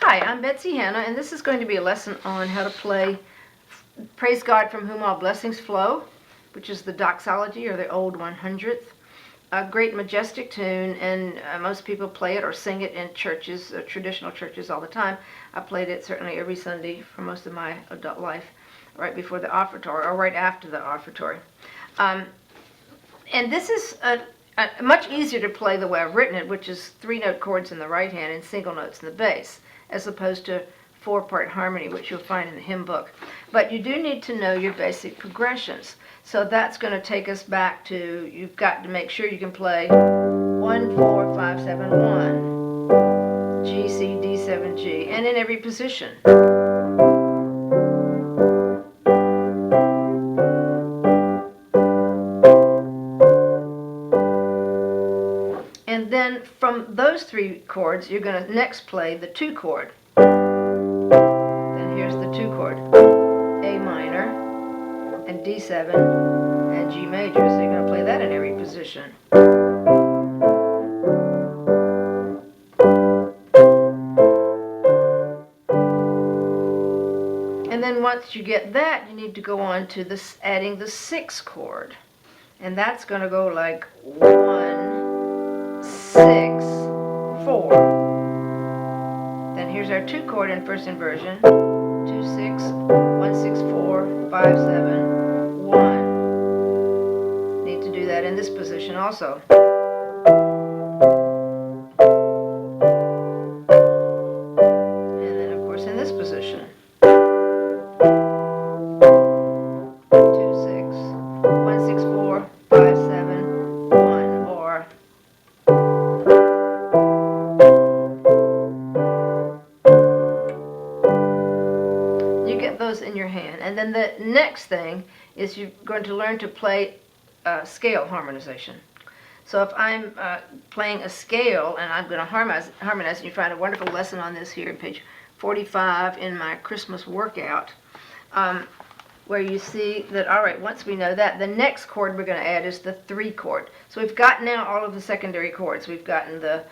Hi, I'm Betsy Hannah, and this is going to be a lesson on how to play Praise God from Whom All Blessings Flow, which is the Doxology, or the Old 100th. A great majestic tune, and most people play it or sing it in churches, traditional churches, all the time. I played it certainly every Sunday for most of my adult life, right before the offertory, or right after the offertory. And this is much easier to play the way I've written it, which is 3-note chords in the right hand and single notes in the bass, as opposed to 4-part harmony, which you'll find in the hymn book. But you do need to know your basic progressions. So that's going to take us back to, you've got to make sure you can play 1, 4, 5, 7, 1, G, C, D, 7, G, and in every position. And then from those 3 chords, you're going to next play the 2 chord. Then here's the 2 chord, A minor, and D7, and G major. So you're going to play that in every position. And then once you get that, you need to go on to this, adding the 6th chord. And that's going to go like 1, 6, 4. Then here's our 2 chord in first inversion. 2, 6, 1, 6, 4, 5, 7, 1. Need to do that in this position also. And then of course in this position. 2, 6, 1, 6, 4, 5, 7, 1, or those in your hand. And then the next thing is you're going to learn to play scale harmonization. So if I'm playing a scale and I'm going to harmonize, and you find a wonderful lesson on this here on page 45 in my Christmas workout, where you see that, all right, once we know that, the next chord we're going to add is the 3 chord. So we've got now all of the secondary chords. We've gotten the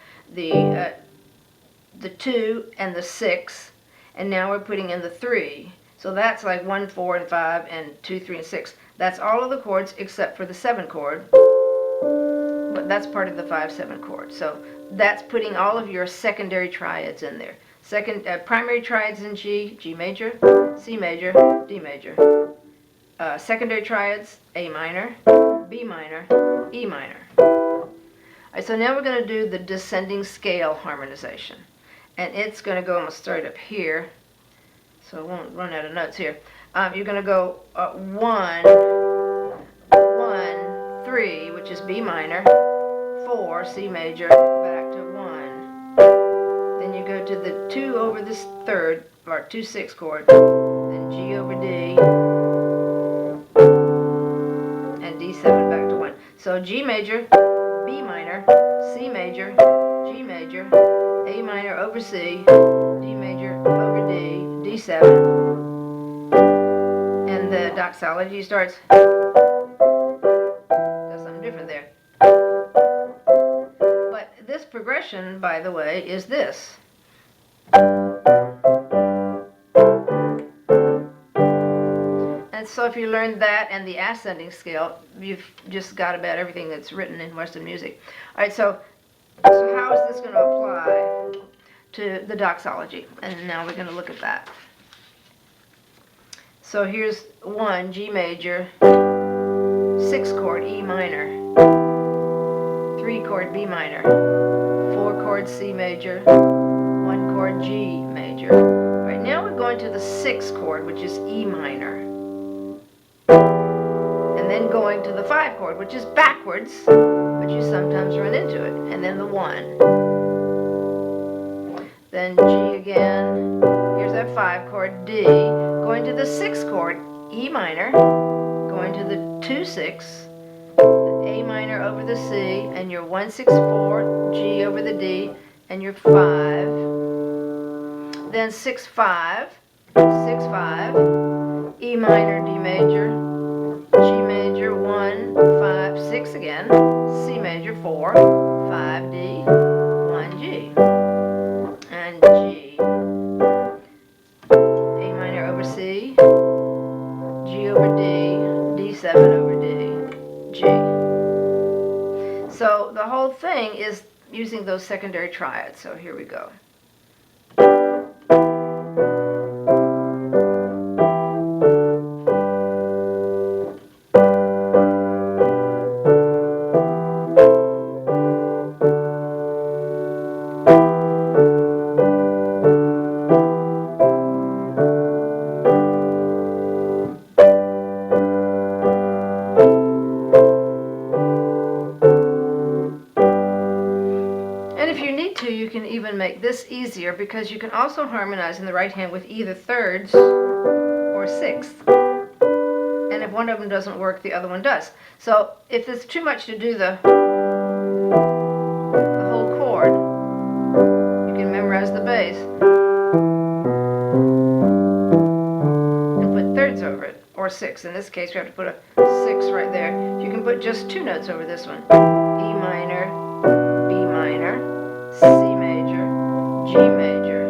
2 and the 6, and now we're putting in the 3. So that's like 1, 4, and 5, and 2, 3, and 6. That's all of the chords except for the 7 chord. But that's part of the 5, 7 chord. So that's putting all of your secondary triads in there. Primary triads in G, G major, C major, D major. Secondary triads, A minor, B minor, E minor. All right, so now we're going to do the descending scale harmonization. And it's going to go, I'm going to start up here, so I won't run out of notes here. You're going to go 1, 1, 3, which is B minor, 4, C major, back to 1. Then you go to the 2 over this 3rd, or 2, 6 chord, then G over D, and D7 back to 1. So G major, B minor, C major, G major, A minor over C, D major over D, D7, and the doxology starts, does something different there. But this progression, by the way, is this. And so if you learn that and the ascending scale, you've just got about everything that's written in Western music. All right, so how is this going to apply to the doxology? And now we're going to look at that. So here's 1, G major, 6 chord, E minor, 3 chord, B minor, 4 chord, C major, 1 chord, G major. All right, now we're going to the 6th chord, which is E minor. And then going to the 5 chord, which is backwards, but you sometimes run into it. And then the 1. Then G again. Here's that 5 chord, D. Going to the 6th chord, E minor. Going to the 2, 6. The A minor over the C, and your 1, 6, 4, G over the D, and your 5. Then 6, 5, 6, 5, E minor, D major, G major, 1, 5, 6 again, C major, 4, 5, D, 1, G, and G, using those secondary triads. So here we go. You can even make this easier because you can also harmonize in the right hand with either thirds or sixths. And if one of them doesn't work, the other one does. So if it's too much to do the whole chord, you can memorize the bass and put thirds over it, or sixths. In this case, we have to put a six right there. You can put just two notes over this one. E minor, B minor, C major, G major,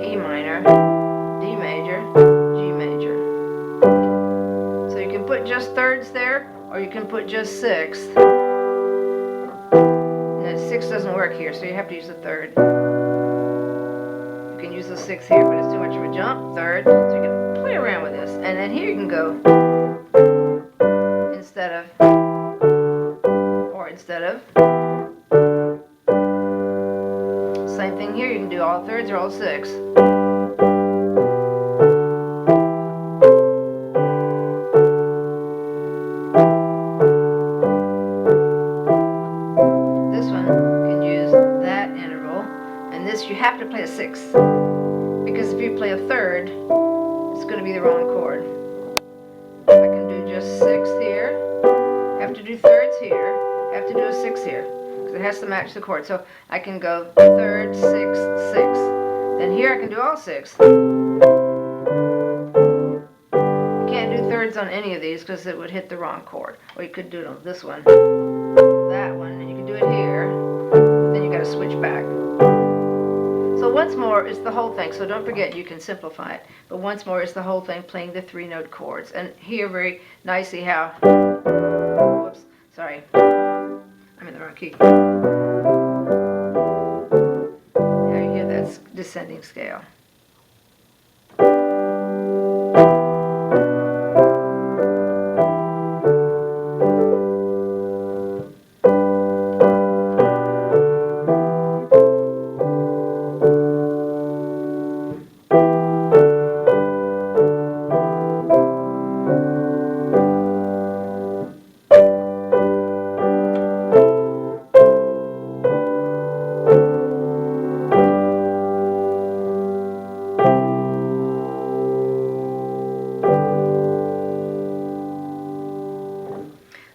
E minor, D major, G major. So you can put just thirds there, or you can put just sixths. And the sixth doesn't work here, so you have to use the third. You can use the sixth here, but it's too much of a jump. Third, so you can play around with this. And then here you can go instead of, or instead of. Same thing here, you can do all thirds or all sixths. This one can use that interval, and this you have to play a sixth, because if you play a third, it's going to be the wrong chord. I can do just sixth here, have to do thirds here, have to do a sixth here. It has to match the chord. So I can go third, sixth, sixth. Then here I can do all sixths. You can't do thirds on any of these because it would hit the wrong chord. Or you could do it on this one, that one, and you can do it here. But then you got to switch back. So once more, it's the whole thing. So don't forget, you can simplify it. But once more, it's the whole thing playing the three-note chords. And here very nicely how, whoops, sorry. I'm in the wrong key. Now you hear that descending scale.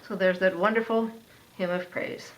So there's that wonderful hymn of praise.